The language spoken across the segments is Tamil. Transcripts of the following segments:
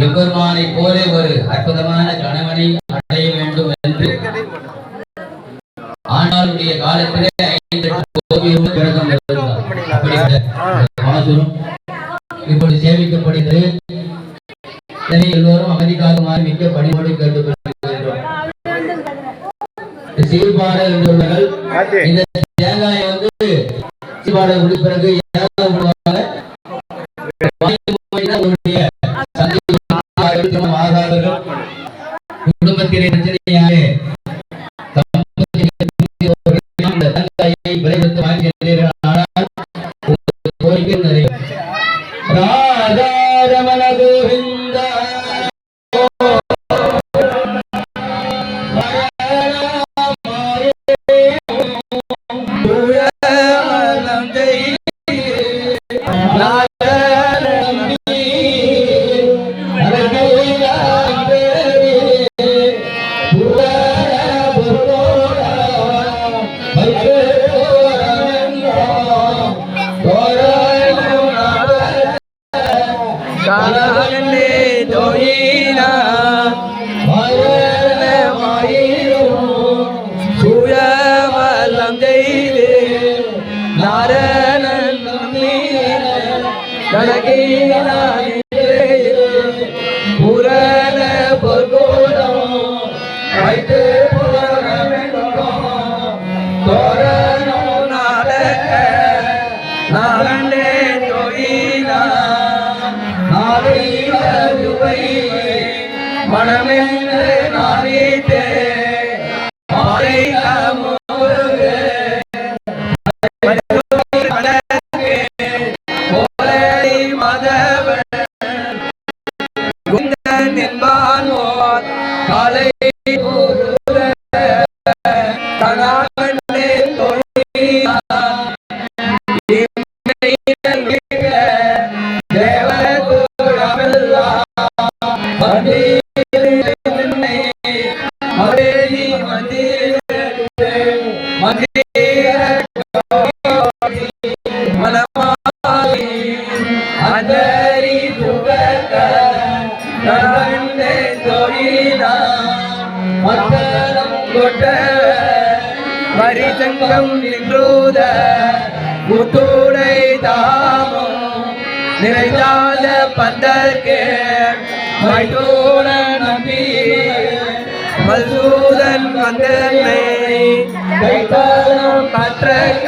எம்பெருமானை போல ஒரு அற்புதமான கணவனை அடைய வேண்டும் என்று ஆண்டாளுடைய காலத்திலே 5 கோவிலும் விரதம் இருந்தார். இப்பொழுது சேவிக்கப்படுகிறது. எல்லோரும் அமைதிக்காக மிக்க பணியோடு கேட்டுக்கொள்கிறோம். சீர்பாடு என்றவர்கள் இந்த தேங்காயை சீர்பாடு முடிந்த பிறகு குடும்பத்திலே பிரச்சனையாக விரைவித்து வாங்கி கோரிக்கை நிறைய ராதாரமண கோவிந்த மரிசங்கம் நின்றூத முத்தூடை தாமம் நிறைந்தாத பந்தற்கு மைதூர நம்பி மசூதன் வந்தனை கைதாரம் பற்றக்க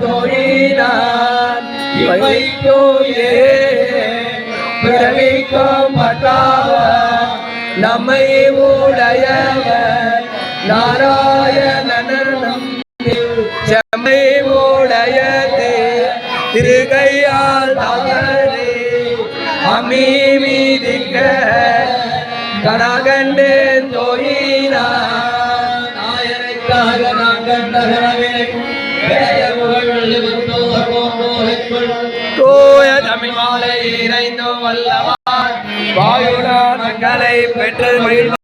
தோழினான் இவைக்கோயே பிறவிக்கும் பட்டாவ நம்மை உடையவர் நாராயணனும் செம்மை உடையதே திருகையால் தவறே அம்மி மீதிக்க கனகண்டே தோயினான் நாயனைக்காக நான் கண்டகரவே தூய தமிழ் மாலை இறைந்தோ வல்லவான் வாயுடன் மங்களை பெற்று மகிழ்வான்.